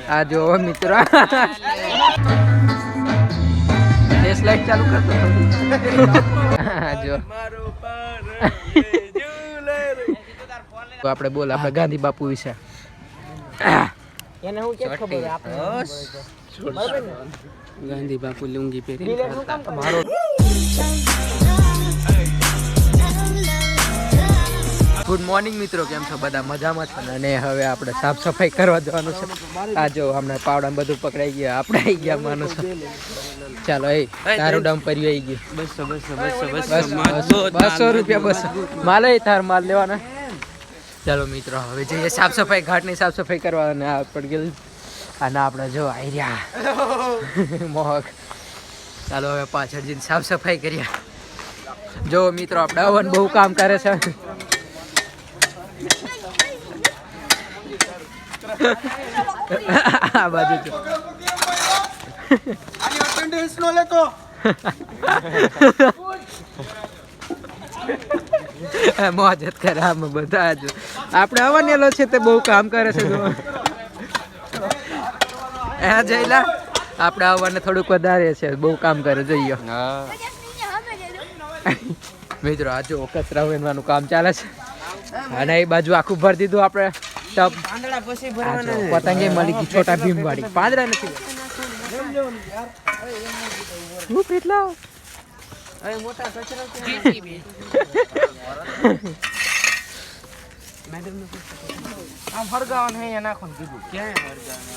આ જો મિત્રો ફ્લેશ લાઈટ ચાલુ કરતો જો તો આપણે બોલ આપણે ગાંધી બાપુ વિશે એને હું કે ખબર આપણે ગાંધી બાપુ લુંગી પહેરી મારો ગુડ મોર્નિંગ મિત્રો, કેમ છો બધા? મજામાં છે અને હવે આપણે સાફ સફાઈ કરવા જવાનું છે. આ જો હમણાં પાવડા બધું પકડાઈ ગયા, આપણે આવી ગયા માનો છો. ચાલો એ તારું ડામ પર્યું આવી ગયું. 200 રૂપિયા 200 માલ તાર માલ લેવાના. ચાલો મિત્રો હવે જઈએ સાફ સફાઈ, ઘાટની સાફ સફાઈ કરવા. અને આ પડી ગયેલું અને આપણે જો આવી રહ્યા મોહક. ચાલો હવે પાછળ જઈને સાફ સફાઈ કરીએ. જો મિત્રો આપણે અવન બહુ કામ કરે છે. આ બાજુ જો મોજ જ કરે આમાં બધા. જો આપણે અવનેલો છે તે બહુ કામ કરે છે. જઈલા આપણે આવવાને થોડુંક વધારે છે, બહુ કામ કરે. જોઈએ મિત્રો આ જો કચરા વેનવાનું કામ ચાલે છે. અને એ બાજુ આખું ભરી દીધું આપણે ટબ. પતંગે મળી ગઈ છોટા ભીમ વાળી. પાંદડા નથી કેટલા મોટા કચરા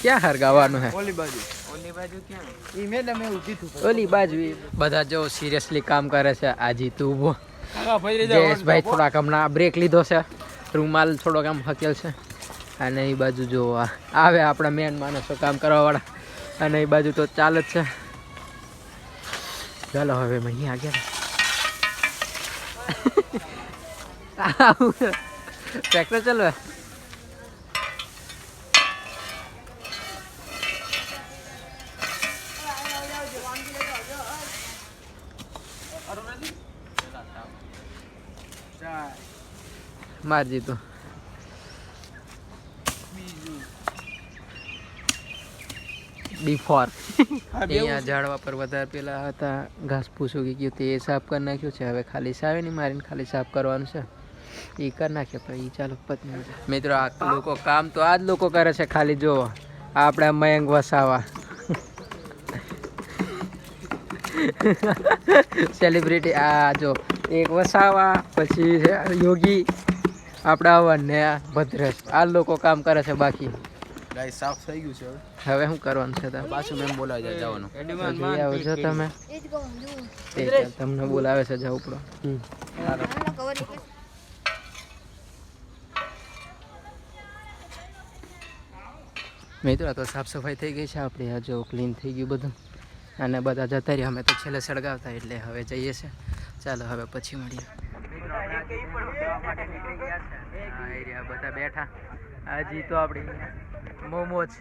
ક્યાં હરગાવાનું હે? ઓલી બાજુ બધા જો સિરિયસલી કામ કરે છે. આજી તું ઉભો. જયેશભાઈ થોડાક હમણાં બ્રેક લીધો છે, રૂમાલ થોડોક આમ હકેલ છે. અને એ બાજુ જો આવે આપણા મેન માણસો કામ કરવા વાળા. અને એ બાજુ તો ચાલે જ છે. ચાલો હવે અહીંયા ગયા ટ્રેક્ટર ચાલવે. મારજી તું D4 અહીંયા ઝાડવા પર વધારે પેલા હતા ઘાસ ફૂસ ઉગી ગયું તે સાફ કરી નાખ્યું છે. હવે ખાલી સાવે નહીં મારીને ખાલી સાફ કરવાનું છે. એ કરી નાખે પછી ચાલો પત્ની. મિત્રો આ લોકો કામ તો આ જ લોકો કરે છે. ખાલી જો આપણે મયંક વસાવા સેલિબ્રિટી. આ જો એક વસાવા, પછી યોગી, આપણા અવન ને ભદ્રેશ. આ લોકો કામ કરે છે. બાકી ગાય સાફ થઈ ગયું છે. હવે શું કરવાનું છે? પાછું મેમ બોલાવી જાય જવાનું. આવજો તમે. તમને બોલાવે છે, જવું પડો. મિત્રો તો સાફ સફાઈ થઈ ગઈ છે આપણી. આ જો ક્લીન થઈ ગયું બધું. અને બધા જતા રહ્યા. અમે તો છેલ્લે સળગાવતા એટલે હવે જઈએ છે. ચાલો હવે પછી મળીએ. બધા બેઠા. હજી તો આપણી મોમોજ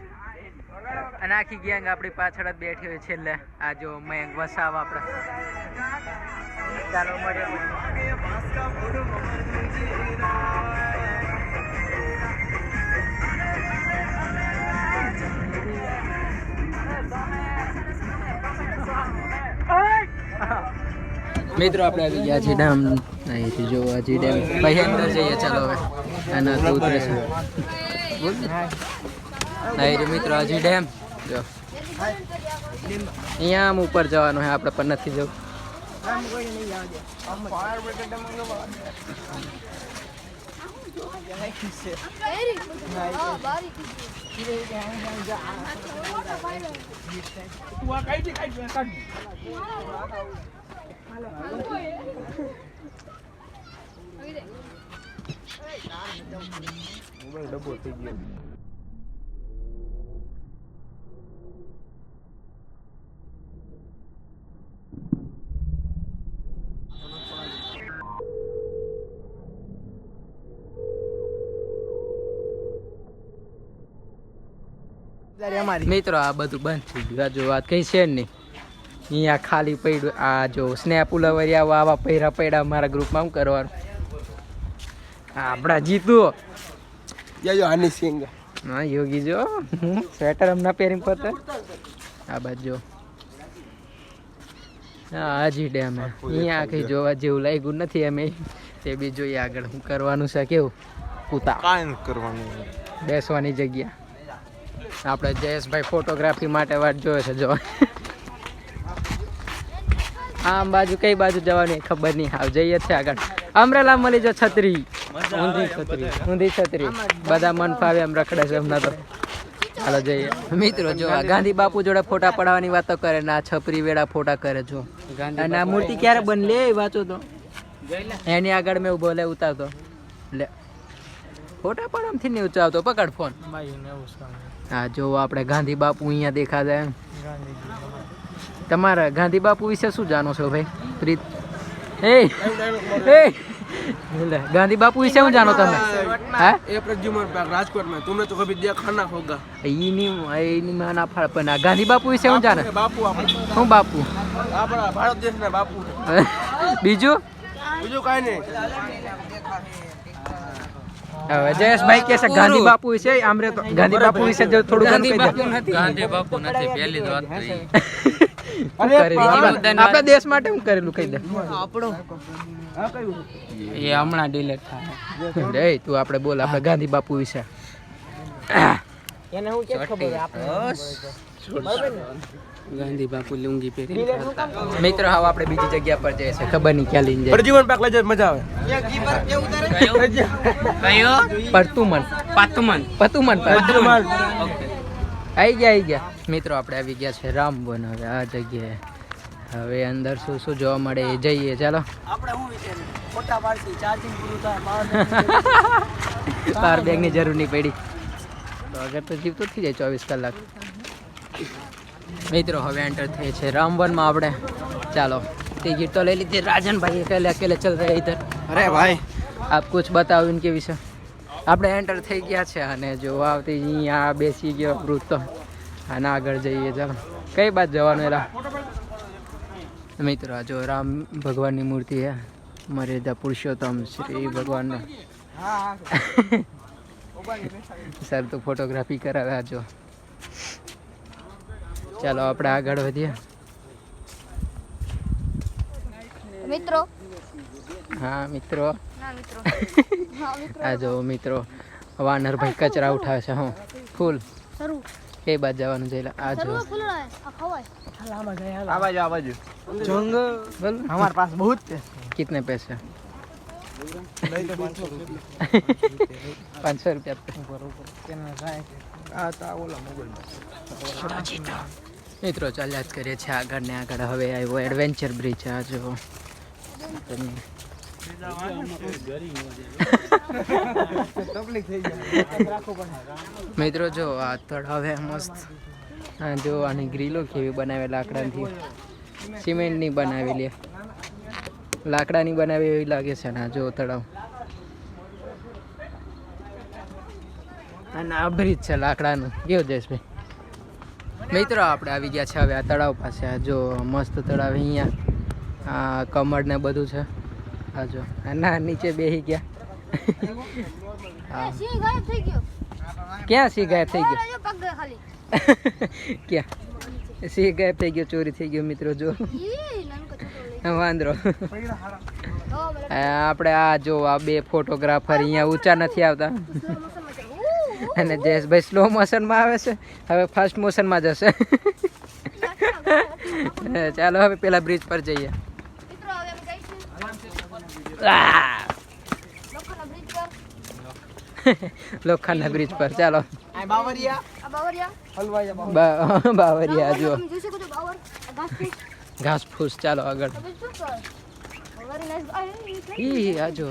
અને આખી ગેંગ આપણી પાછળ જ બેઠી હોય છેલ્લે. આ જો મયંક વસાવ આપણે. ચાલો મળીએ. મિત્રો આપણે આવી ગયા છીએ ડેમ. અહીંથી જો હજી ડેમ પછી અંદર જઈએ. ચાલો હવે આના તો ઉતરે છે. અહીં મિત્રો હજી ડેમ જો અહીંયા આમ ઉપર જવાનું છે આપણે, પણ નથી જવું. ડબ્બો થઈ ગયો. મિત્રો આ બધું બંધ થઈ ગયું. જો વાત કઈ છે નહીં. અહીંયા ખાલી પડ્યું. આ જો સ્નેપ ઉલાવરિયા આવા પૈરા પડ્યા મારા ગ્રુપમાં. શું કરવાનું? આપણા જીતું આની સિંગ હા યોગી જો સ્વેટર હમણાં પહેરીને ફરતા આ બાજુ હા હાજી ડેમ અહીંયા કઈ જોવા જેવું લાગ્યું નથી અમે તે બી જોઈએ આગળ શું કરવાનું છે કેવું કૂતા કાંઈ કરવાનું બેસવાની જગ્યા આપણે જયેશભાઈ ફોટોગ્રાફી માટે વાટ જોવે છે જો આમ બાજુ કઈ બાજુ જવાની ખબર નહીં હાવ જઈએ છે આગળ અમરેલા મળી જો છત્રી ઊંધી છત્રી બધા મન ફાવે એમ રખડે છે હમણાં તો ચાલો જઈએ મિત્રો જો આ ગાંધી બાપુ જોડે ફોટા પડાવવાની વાતો કરે ને આ છપરી વેળા ફોટા કરે જો અને આ મૂર્તિ ક્યારે બન લે વાંચો તો એની આગળ મેં ઉભો લે ઉતારતો લે ફોટા પડાવથી નહીં ઉચાવતો પકડ ફોન હા જો આપણે ગાંધી બાપુ અહીંયા દેખા જાય તમારા ગાંધી બાપુ વિશે શું જાણો છો ભાઈ પ્રીત એ गांधी बापू विषय શું જાણો તમે હા એ પ્રદ્યુમન પાર્ક રાજકોટમાં तुमने तो कभी देखा ना होगा ઈની માના પણ આ ગાંધી બાપુ વિશે શું જાણે બાપુ આપણે શું બાપુ આપણા ભારત દેશના બાપુ બીજું કાંઈ નહીં હવે જયેશભાઈ કે છે ગાંધી બાપુ વિશે આમરે તો ગાંધી બાપુ વિશે જો થોડું ગાંધી બાપુ નથી પહેલી જ વાત આપણા દેશ માટે હું કરેલું કહી દે આપણો એ હમણાં ડિલેટ થાય એ તું આપણે બોલ આપણે ગાંધી બાપુ વિશે એને હું કે ખબર ગાંધી બાપુ લુંગી પહેરી મિત્રો હવે આપણે બીજી જગ્યા પર જઈએ છે ખબર નહીં ક્યાં લઈને જાય પ્રદ્યુમન પાર્ક લઈ જાય મજા આવે કયો પરતુમન આવી ગયા મિત્રો આપણે આવી ગયા છે રામવન હવે આ જગ્યાએ હવે અંદર શું શું જોવા મળે એ જઈએ ચાલો પાવર બેગ ની જરૂર નહીં પડી તો અગર તો જીવતો થઈ જાય 24 કલાક મિત્રો હવે એન્ટર થઈએ છે રામવનમાં આપણે ચાલો ટિકિટ તો લઈ લીધી राजन भाई अकेले अकेले चल रहे इधर અરે ભાઈ આપ कुछ बताओ इनके विषय આપણે એન્ટર થઈ ગયા છે અને જો આવતી અહીંયા બેસી ગયો વૃત્ત તો અને આગળ જઈએ ચાલો કઈ બાજુ જવાનું એલા મિત્રો જો રામ ભગવાનની મૂર્તિ છે મર્યાદા પુરુષોત્તમ શ્રી ભગવાનનો સર તો ફોટોગ્રાફી કરાવ્યા જો ચાલો આપણે આગળ વધીએ મિત્રો હા મિત્રો આ જો મિત્રો વાનરભાઈ કચરા ઉઠાવે છે હું ફૂલ કઈ બાજુ જવાનું છે આ જો आवाज जंग हमारे पास बहुत पैसे कितने पैसे 500 रुपया મિત્રો ચાલ્યા જ કરીએ છીએ આગળ ને આગળ હવે આવ્યો એડવેન્ચર બ્રિજ આ જો મિત્રો જો આ તળાવ હે મસ્ત આ જો આની ગ્રીલો કેવી બનાવેલી લાકડાથી સિમેન્ટની બનાવેલી લાકડાની બનાવી એવી લાગે છે ને જો તળાવ અને આ બ્રિજ છે લાકડાનું કેવું જયેશભાઈ મિત્રો આપણે આવી ગયા છે હવે આ તળાવ પાસે આ જો મસ્ત તળાવ અહીંયા આ કમળ ને બધું છે આ જો ના નીચે બેસી ગયા ક્યાં સિંહ ગાયબ થઈ ગયો ક્યાં સિંહ ગાયબ થઈ ગયો ચોરી થઈ ગયો મિત્રો જો વાંદરો આપણે આ જો આ બે ફોટોગ્રાફર અહીંયા ઊંચા નથી આવતા અને જયેશભાઈ સ્લો મોશનમાં આવે છે હવે ફાસ્ટ મોશનમાં જશે ચાલો હવે પેલા બ્રિજ પર જઈએ લોખંડના બ્રિજ પર ચાલો બાવરિયા જો ઘાસ ફૂસ ચાલો આગળ આ જો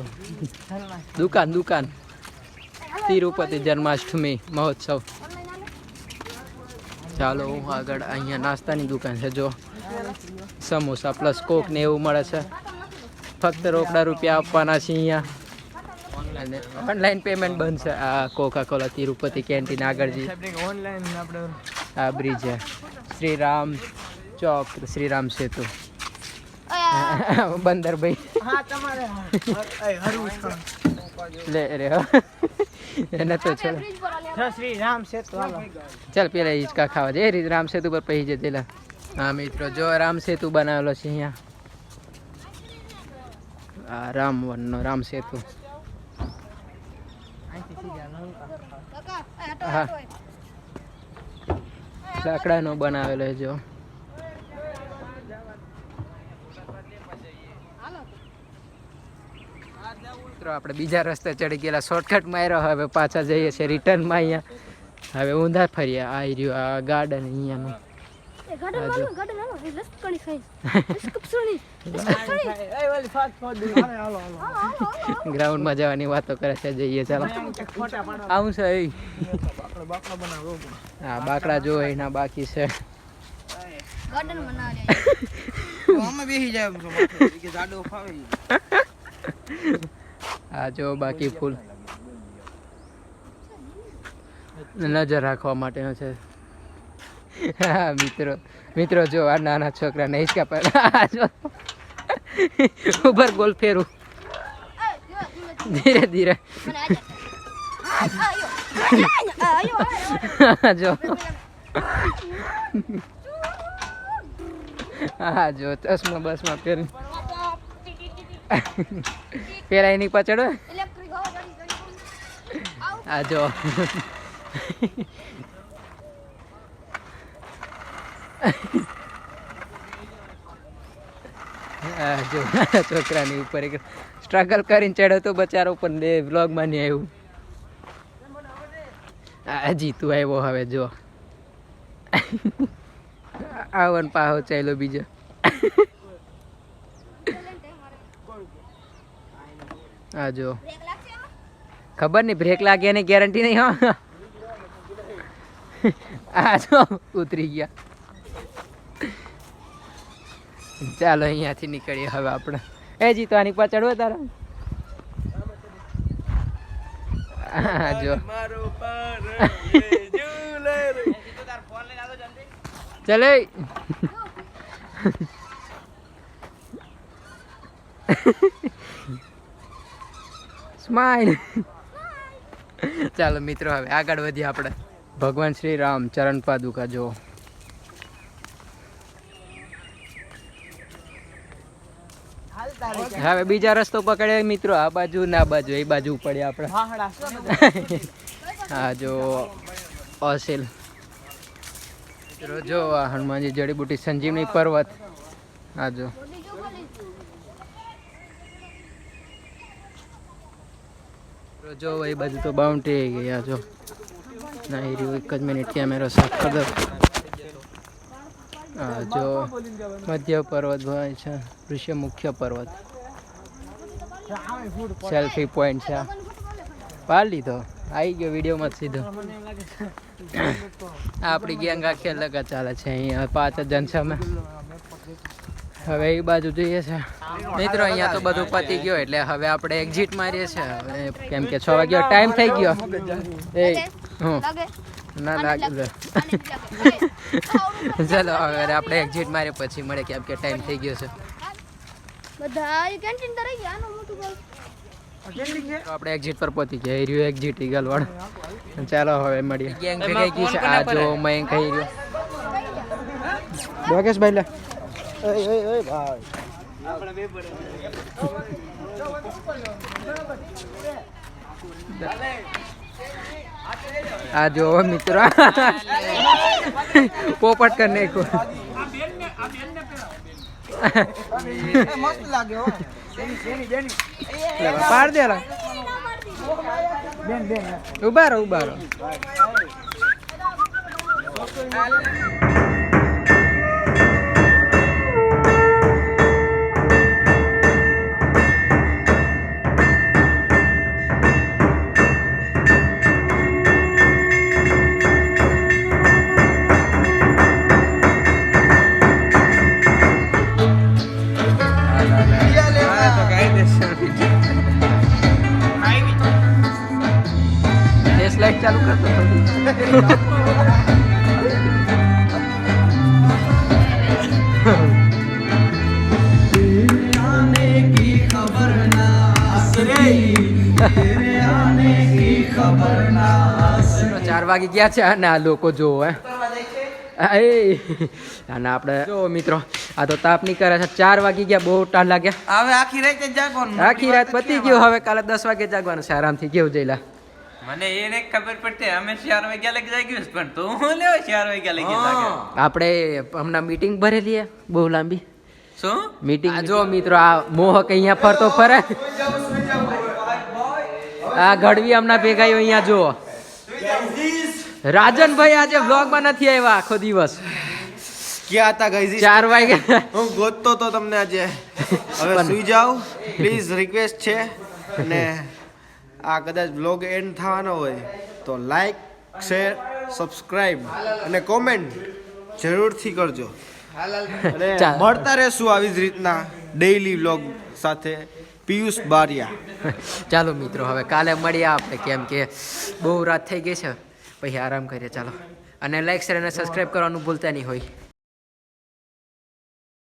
દુકાન તિરુપતિ જન્માષ્ટમી મહોત્સવ ચાલો આગળ અહીંયા નાસ્તાની દુકાન છે જો સમોસા પ્લસ કોક ને એવું મળે છે ફક્ત રોકડા રૂપિયા આપવાના છે અહીંયા અને ઓનલાઈન પેમેન્ટ બનશે આ કોકા કોલા તિરુપતિ કેન્ટીન આગળ જઈ આ બ્રિજ છે શ્રીરામ ચોક શ્રીરામ સેતુ બંદર ભાઈ લે રે એને તો ચલો ફ્રીજ પર આલે જય શ્રી રામ સેતુ હાલો ચાલ પેલા હિંચકા ખાવા જઈએ રીત રામ સેતુ પર પહી જઈએ પેલા હા મિત્રો જો રામ સેતુ બનાવેલો છે અહીંયા આ રામવનનો રામ સેતુ કાકા આ તો હા લાકડાનો બનાવેલો છે જો મિત્રો આપણે બીજા રસ્તે ચડી ગયેલા શોર્ટકટ માર્યો હવે પાછા જઈએ છીએ રિટર્નમાં અહીંયા હવે ઊંધા ફરીએ આ રહ્યું આ ગાર્ડન અહીંયાનું એ ગાર્ડન માલો લસ્ત કણી ખાઈ સ્કપસોની એ ઓલી ફાસ્ટ ફૂડ હાલો ગ્રાઉન્ડમાં જવાની વાતો કરે છે જઈએ ચાલો ફોટા પાડવા આવું છે એ બાકડો બનાવો હા બાકડા જો એના બાકી છે ગાર્ડન બનાવી અમે બેહી જાય કે જાડો ફાવે આ જો બાકી ફૂલ નજર રાખવા માટેનો છે હા મિત્રો જો આ નાના છોકરાને હિંચકા પર જો ઉપર ગોલ ફેરું ધીરે ધીરે મને આયો જો હા જો ચશ્મા બસમાં પહેરી પેલા એની પાછળ હોય. ઇલેક્ટ્રિક હવા ચડી આ જો આ જો છોકરાની ઉપર એક સ્ટ્રગલ કરીને ચડ્યો તો બચારો પણ બે વ્લોગમાં નહીં આવ્યું આ જીતું આવ્યો હવે જો આવન પાહો ચાલ્યો બીજો આ જો બ્રેક લાગશે એમાં ખબર નહીં બ્રેક લાગે એની ગેરંટી નહીં હો આ જો ઉતરી ગયા ચાલો અહીંયાથી નીકળીએ હવે આપણે એ જીતો આની પાછળ હોય તારા આ જો ચલે સ્માઈલ ચાલો મિત્રો હવે આગળ વધીએ આપણે ભગવાન શ્રી રામ ચરણ પાદુકા જો હવે બીજા રસ્તો પકડે મિત્રો આ બાજુ ના બાજુ એ બાજુ પડે આપણે હા જો અસેલ મિત્રો જો આ હનુમાનજી જડીબુટી સંજીવની પર્વત હા જો જો એ બાજુ તો બાઉન્ડ્રી આવી ગઈ આ જો ના એ રહ્યું એક જ મિનિટ કેમેરો સાફ કરી દો હા જો મધ્ય પર્વત ભાઈ છે ઋષિ મુખ્ય પર્વત સેલ્ફી પોઈન્ટ છે પાડ લીધો આવી ગયો વિડીયોમાં સીધો આપણી ગેંગ આખી અલગ જ ચાલે છે અહીંયા 5 જણ છે અમે હવે એ બાજુ જોઈએ છે મિત્રો અહીંયા તો બધું પતી ગયો એટલે હવે આપણે એક્ઝિટ મારીએ છીએ હવે કેમ કે 6 વાગ્યો ટાઈમ થઈ ગયો એ હું લાગે ના લાગે ચલો હવે આપણે એક્ઝિટ મારીએ પછી મળે કેમ કે ટાઈમ થઈ ગયો છે બધા એ કેન્ટીન તો રહી ગયા આનું મોટું બોલ તો આપણે એક્ઝિટ પર પહોંચી ગયા એ રહ્યું એક્ઝિટ ઈગલવાડ ચાલો હવે મળીએ ગેંગ ભેગી ગઈ છે આ જો મયંક કહી રહ્યો યોગેશભાઈ લે ઓય ભાઈ આ જો મિત્રો પોપટ કર નાખો મસ્ત લાગે હો પાડ દે બેન ઉભા રહો लाइट चालू कर दो आने की खबर ना વાગી ગયા છે અને આ લોકો જોવો એ અને આપણે જો મિત્રો આ તો તાપ નહીં કરે છે 4 વાગી ગયા બહુ ટાણ લાગ્યા હવે આખી રાત જાગવાનું આખી રાત પતી ગયું હવે કાલે 10 વાગે જાગવાનું છે આરામથી કેવું જઈલા મને એને ખબર પડતી અમે 4 વાગ્યા લગી જાગ્યું છે, પણ તું હું લેવો 4 વાગ્યા લગી જાગે? આપણે હમણાં મીટિંગ ભરેલી છે બહુ લાંબી શું મીટિંગ જો મિત્રો આ મોહક અહીંયા ફરતો ફરે આ ગઢવી હમણાં ભેગાયો અહીંયા જો રાજનભાઈ આજે વ્લોગમાં નથી આવ્યા આખો દિવસ ક્યાં હતા ગાઈઝ? 4 વાગ્યા હું ગોતતો તો તમને આજે. હવે સુઈ જાઓ પ્લીઝ, રિક્વેસ્ટ છે. અને આ કદાચ બ્લોગ એન્ડ થવાનો હોય તો લાઈક, શેર, સબસ્ક્રાઇબ અને કોમેન્ટ જરૂરથી કરજો. અને ચાલ. મળતા રહેશું આવી જ રીતના ડેઈલી વ્લોગ સાથે. પિયુષ બારિયા. ચાલો મિત્રો હવે કાલે મળીએ આપણે, કેમ કે બહુ રાત થઈ ગઈ છે, પછી આરામ કરીએ. ચાલો, અને લાઈક શેર અને સબસ્ક્રાઇબ કરવાનું ભૂલતા નહીં હોય.